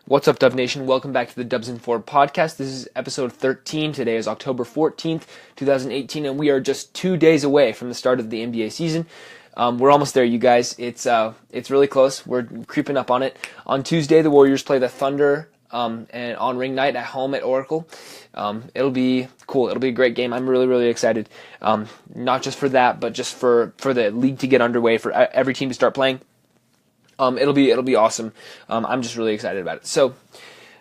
What's up, Dub Nation? Welcome back to the DubsIn4 Podcast. This is episode 13. Today is October 14th, 2018, and we are just 2 days away from the start of the NBA season. We're almost there, you guys. It's really close. We're creeping up on it. On Tuesday, the Warriors play the Thunder and on ring night at home at Oracle. It'll be cool. It'll be a great game. I'm really excited. Not just for that, but just for the league to get underway, for every team to start playing. It'll be awesome. I'm just really excited about it. So,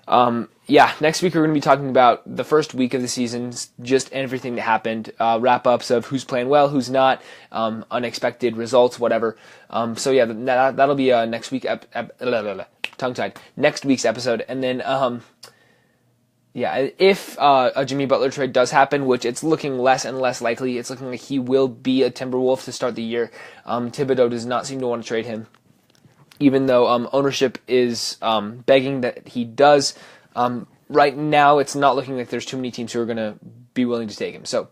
next week we're going to be talking about the first week of the season, just everything that happened, wrap-ups of who's playing well, who's not, unexpected results, whatever. That'll be next week, tongue-tied, next week's episode. And then, if a Jimmy Butler trade does happen, which it's looking less and less likely, it's looking like he will be a Timberwolf to start the year. Thibodeau does not seem to want to trade him, even though ownership is begging that he does. Right now, it's not looking like there's too many teams who are going to be willing to take him. So,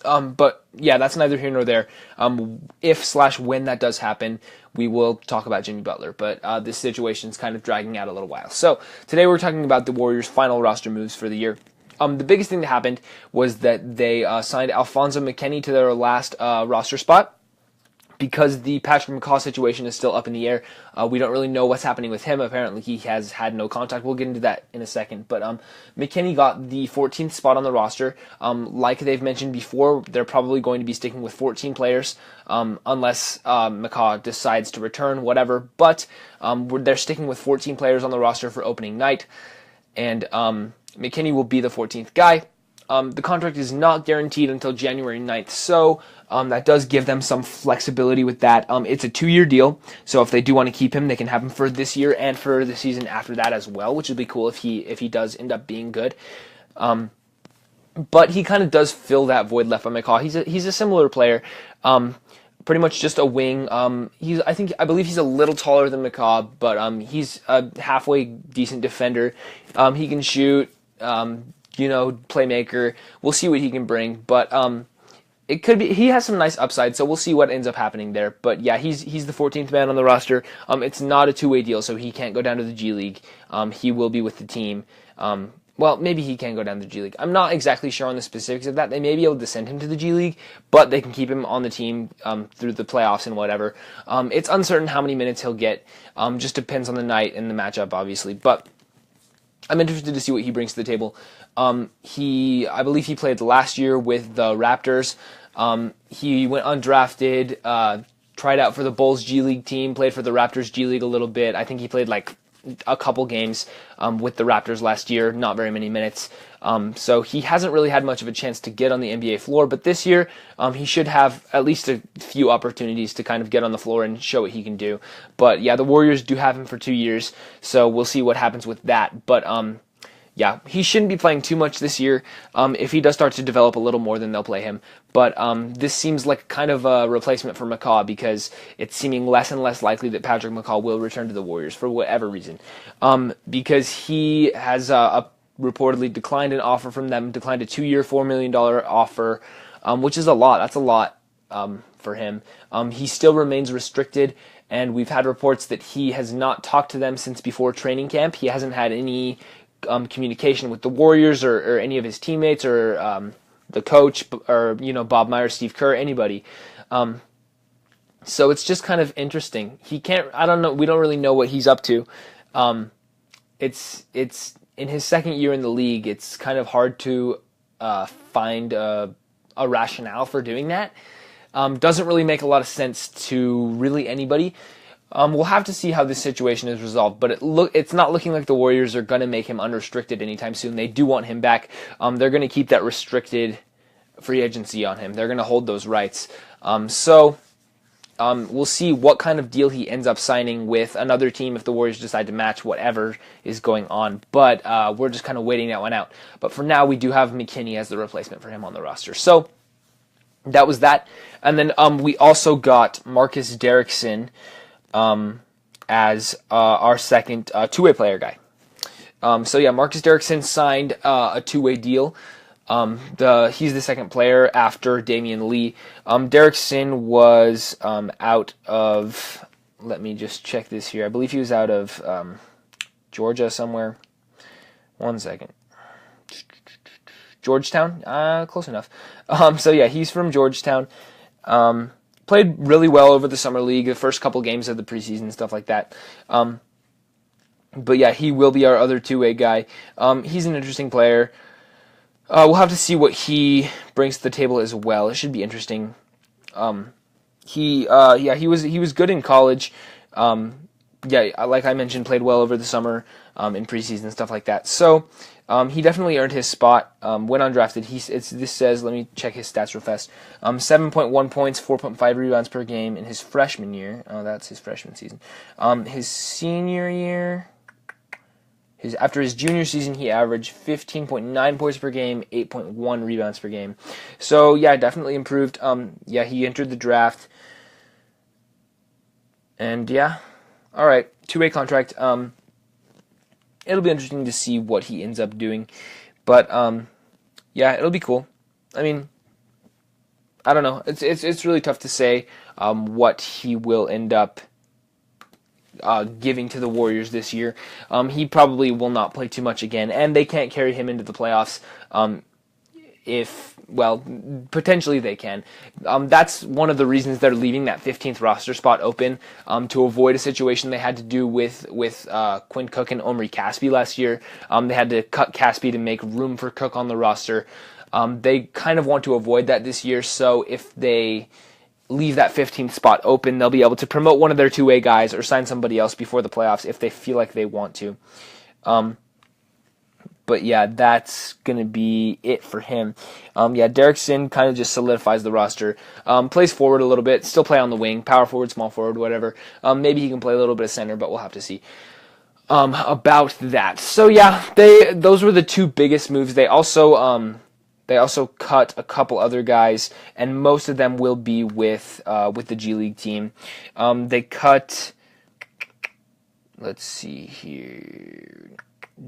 that's neither here nor there. If/when that does happen, we will talk about Jimmy Butler. But this situation's kind of dragging out a little while. So, today we're talking about the Warriors' final roster moves for the year. The biggest thing that happened was that they signed Alfonzo McKinnie to their last roster spot. Because the Patrick McCaw situation is still up in the air, we don't really know what's happening with him. Apparently, he has had no contact. We'll get into that in a second. But McKinney got the 14th spot on the roster. Like they've mentioned before, they're probably going to be sticking with 14 players unless McCaw decides to return, whatever. But they're sticking with 14 players on the roster for opening night. And McKinney will be the 14th guy. The contract is not guaranteed until January 9th, so that does give them some flexibility with that. It's a 2-year deal, so if they do want to keep him, they can have him for this year and for the season after that as well, which would be cool if he does end up being good. But he kind of does fill that void left by McCaw. He's a similar player, pretty much just a wing. I believe he's a little taller than McCaw, but he's a halfway decent defender. He can shoot. Playmaker. We'll see what he can bring, but it could be he has some nice upside, so we'll see what ends up happening there. But yeah, he's the 14th man on the roster. It's not a two-way deal, so he can't go down to the G League. He will be with the team. Maybe he can go down to the G League. I'm not exactly sure on the specifics of that. They may be able to send him to the G League, but they can keep him on the team through the playoffs and whatever. It's uncertain how many minutes he'll get. Just depends on the night and the matchup, obviously. But I'm interested to see what he brings to the table. I believe he played last year with the Raptors. He went undrafted, tried out for the Bulls G League team, played for the Raptors G League a little bit. I think he played like a couple games with the Raptors last year, not very many minutes. So he hasn't really had much of a chance to get on the NBA floor, but this year he should have at least a few opportunities to kind of get on the floor and show what he can do. But yeah, the Warriors do have him for 2 years, so we'll see what happens with that. But he shouldn't be playing too much this year. If he does start to develop a little more, then they'll play him. But this seems like kind of a replacement for McCaw because it's seeming less and less likely that Patrick McCaw will return to the Warriors for whatever reason. Because he has reportedly declined an offer from them, declined a 2-year, $4 million offer, which is a lot. That's a lot for him. He still remains restricted, and we've had reports that he has not talked to them since before training camp. He hasn't had any communication with the Warriors or any of his teammates or the coach or Bob Myers, Steve Kerr, anybody. So it's just kind of interesting. I don't know. We don't really know what he's up to. It's in his second year in the league. It's kind of hard to find a rationale for doing that. Doesn't really make a lot of sense to really anybody. We'll have to see how this situation is resolved, but it's not looking like the Warriors are going to make him unrestricted anytime soon. They do want him back. They're going to keep that restricted free agency on him. They're going to hold those rights. We'll see what kind of deal he ends up signing with another team if the Warriors decide to match whatever is going on. But we're just kind of waiting that one out. But for now, we do have McKinney as the replacement for him on the roster. So that was that. And then we also got Marcus Derrickson as our second two-way player guy. Marcus Derrickson signed a two-way deal. He's the second player after Damian Lee. Derrickson was out of, let me just check this here. I believe he was out of Georgia somewhere. 1 second. Georgetown? Close enough. So yeah, he's from Georgetown. Played really well over the summer league, the first couple games of the preseason, stuff like that. But yeah, he will be our other two-way guy. He's an interesting player. We'll have to see what he brings to the table as well. It should be interesting. He was good in college. Like I mentioned, played well over the summer in preseason, stuff like that. So he definitely earned his spot. When undrafted, this says, let me check his stats real fast. 7.1 points, 4.5 rebounds per game in his freshman year. Oh, that's his freshman season. His senior year, after his junior season, he averaged 15.9 points per game, 8.1 rebounds per game. So yeah, definitely improved. He entered the draft, and yeah, all right, two-way contract. It'll be interesting to see what he ends up doing, but it'll be cool. I mean, I don't know. It's really tough to say what he will end up giving to the Warriors this year. He probably will not play too much again, and they can't carry him into the playoffs. Potentially they can. That's one of the reasons they're leaving that 15th roster spot open, to avoid a situation they had to do with Quinn Cook and Omri Caspi last year. They had to cut Caspi to make room for Cook on the roster. They kind of want to avoid that this year, so if they leave that 15th spot open, they'll be able to promote one of their two-way guys or sign somebody else before the playoffs if they feel like they want to. But yeah, that's going to be it for him. Derek Sin kind of just solidifies the roster. Plays forward a little bit, still play on the wing, power forward, small forward, whatever. Maybe he can play a little bit of center, but we'll have to see about that. So yeah, those were the two biggest moves. They also cut a couple other guys, and most of them will be with the G League team. They cut, let's see here,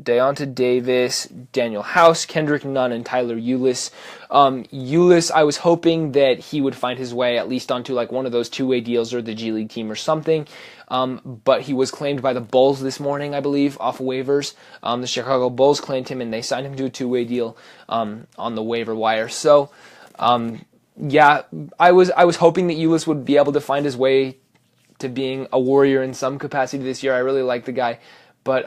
Deonta Davis, Daniel House, Kendrick Nunn, and Tyler Ulis. Ulis, I was hoping that he would find his way at least onto like one of those two-way deals or the G League team or something. But he was claimed by the Bulls this morning, I believe, off of waivers. The Chicago Bulls claimed him, and they signed him to a two-way deal on the waiver wire. So, I was hoping that Ulis would be able to find his way to being a Warrior in some capacity this year. I really like the guy, but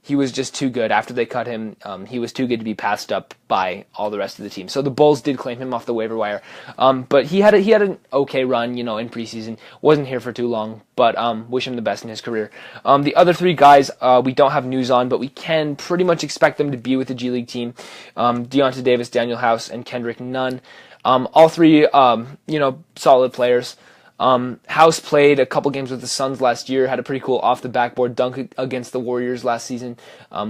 he was just too good. After they cut him, he was too good to be passed up by all the rest of the team. So the Bulls did claim him off the waiver wire. But he had an okay run, in preseason. Wasn't here for too long, but wish him the best in his career. The other three guys we don't have news on, but we can pretty much expect them to be with the G League team. Deonta Davis, Daniel House, and Kendrick Nunn. All three, solid players. House played a couple games with the Suns last year, had a pretty cool off-the-backboard dunk against the Warriors last season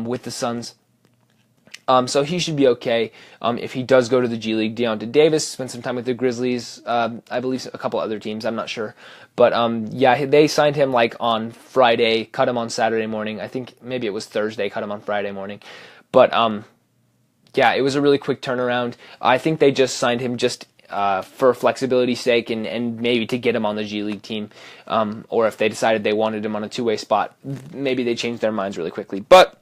with the Suns. So he should be okay if he does go to the G League. Deonta Davis spent some time with the Grizzlies, I believe a couple other teams, I'm not sure. But they signed him like on Friday, cut him on Saturday morning. I think maybe it was Thursday, cut him on Friday morning. But it was a really quick turnaround. I think they just signed him just for flexibility's sake and maybe to get him on the G League team, or if they decided they wanted him on a two-way spot, maybe they changed their minds really quickly. But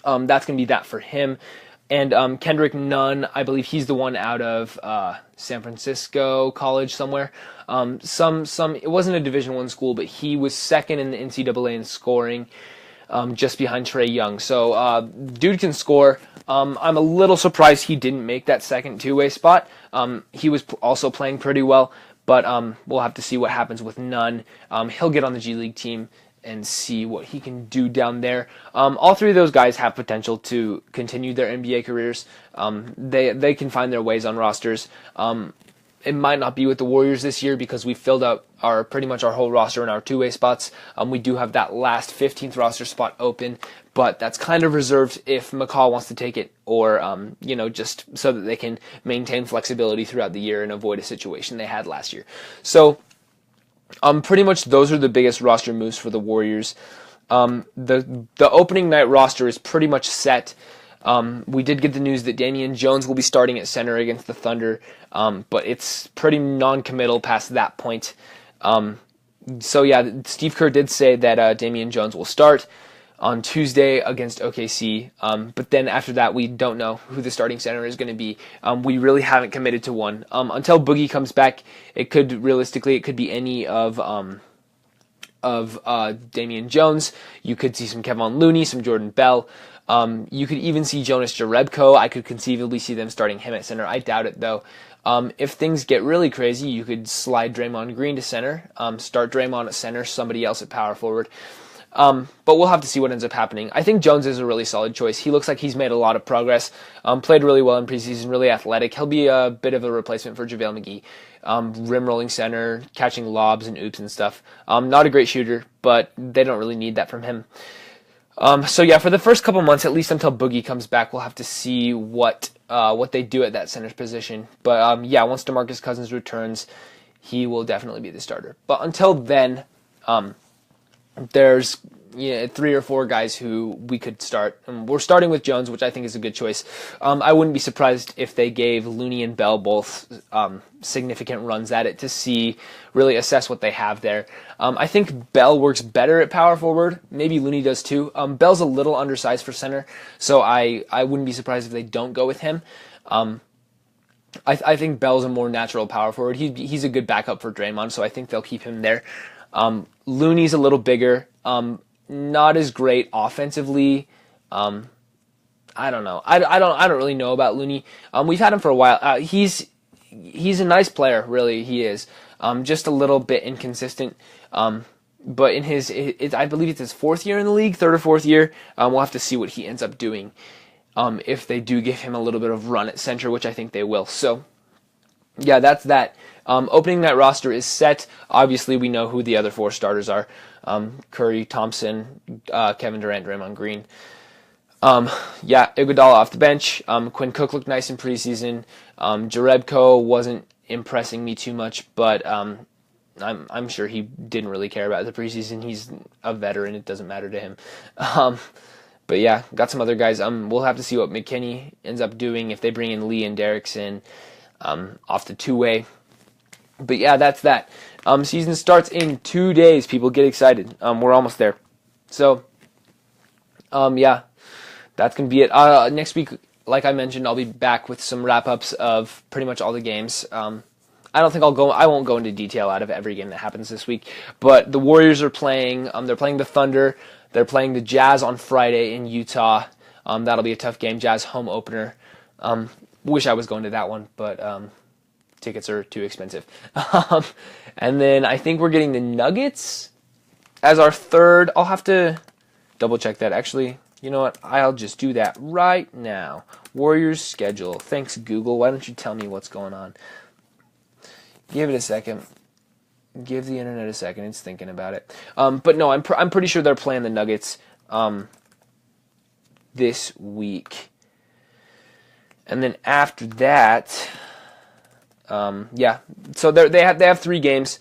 that's going to be that for him. And Kendrick Nunn, I believe he's the one out of San Francisco College somewhere. It wasn't a Division I school, but he was second in the NCAA in scoring, just behind Trae Young. So dude can score. I'm a little surprised he didn't make that second two-way spot. He was also playing pretty well, but we'll have to see what happens with Nunn. He'll get on the G League team and see what he can do down there. All three of those guys have potential to continue their NBA careers. They can find their ways on rosters. It might not be with the Warriors this year because we filled out pretty much our whole roster in our two-way spots. We do have that last 15th roster spot open, but that's kind of reserved if McCall wants to take it, or just so that they can maintain flexibility throughout the year and avoid a situation they had last year. So pretty much those are the biggest roster moves for the Warriors. The opening night roster is pretty much set. We did get the news that Damian Jones will be starting at center against the Thunder, but it's pretty non-committal past that point. Steve Kerr did say that Damian Jones will start. on Tuesday against OKC. But then after that, we don't know who the starting center is going to be. We really haven't committed to one. Until Boogie comes back, it could be any of Damian Jones. You could see some Kevon Looney, some Jordan Bell. You could even see Jonas Jerebko. I could conceivably see them starting him at center. I doubt it, though. If things get really crazy, you could slide Draymond Green to center, start Draymond at center, somebody else at power forward. But we'll have to see what ends up happening. I think Jones is a really solid choice. He looks like he's made a lot of progress, played really well in preseason, really athletic. He'll be a bit of a replacement for JaVale McGee. Rim rolling center, catching lobs and oops and stuff. Not a great shooter, but they don't really need that from him. So yeah, for the first couple months, at least until Boogie comes back, we'll have to see what they do at that center position. But yeah, once DeMarcus Cousins returns, he will definitely be the starter. But until then, there's 3 or 4 guys who we could start. We're starting with Jones, which I think is a good choice. I wouldn't be surprised if they gave Looney and Bell both significant runs at it to really assess what they have there. I think Bell works better at power forward. Maybe Looney does too. Bell's a little undersized for center, so I wouldn't be surprised if they don't go with him. I think Bell's a more natural power forward. He's a good backup for Draymond, so I think they'll keep him there. Looney's a little bigger, not as great offensively. I don't know. I don't really know about Looney. We've had him for a while. He's a nice player, really. He is. Just a little bit inconsistent. But in I believe it's his 4th year in the league, 3rd or 4th year. We'll have to see what he ends up doing. If they do give him a little bit of run at center, which I think they will. So, yeah, that's that. Opening night roster is set. Obviously, we know who the other 4 starters are. Curry, Thompson, Kevin Durant, Draymond Green. Iguodala off the bench. Quinn Cook looked nice in preseason. Jerebko wasn't impressing me too much, but I'm sure he didn't really care about the preseason. He's a veteran. It doesn't matter to him. But yeah, got some other guys. We'll have to see what McKinney ends up doing if they bring in Lee and Derrickson off the two-way. But yeah, that's that. Season starts in 2 days. People get excited. We're almost there. So, yeah, that's going to be it. Next week, like I mentioned, I'll be back with some wrap-ups of pretty much all the games. I won't go into detail out of every game that happens this week. But the Warriors are playing. They're playing the Thunder. They're playing the Jazz on Friday in Utah. That'll be a tough game. Jazz home opener. Wish I was going to that one, but tickets are too expensive. And then I think we're getting the Nuggets as our third. I'll have to double check that. Actually, you know what? I'll just do that right now. Warriors schedule. Thanks, Google. Why don't you tell me what's going on? Give it a second. Give the internet a second. It's thinking about it. But no, I'm pretty sure they're playing the Nuggets this week. And then after that, so they have 3 games,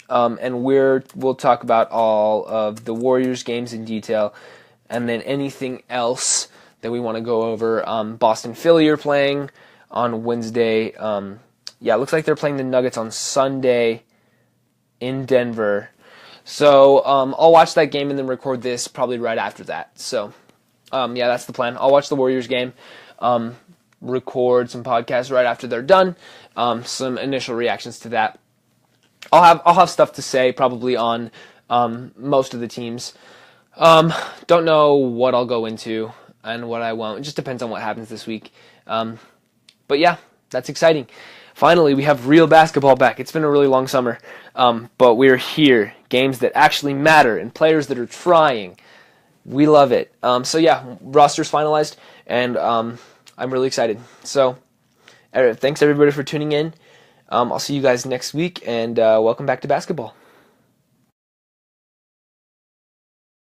and we'll talk about all of the Warriors games in detail, and then anything else that we want to go over. Boston Philly are playing on Wednesday. It looks like they're playing the Nuggets on Sunday in Denver. So I'll watch that game and then record this probably right after that. So that's the plan. I'll watch the Warriors game. Record some podcasts right after they're done. Some initial reactions to that. I'll have stuff to say probably on most of the teams. Don't know what I'll go into and what I won't. It just depends on what happens this week. But yeah, that's exciting. Finally, we have real basketball back. It's been a really long summer, but we're here. Games that actually matter and players that are trying. We love it. So yeah, roster's finalized, and I'm really excited. So thanks everybody for tuning in. I'll see you guys next week, and welcome back to basketball.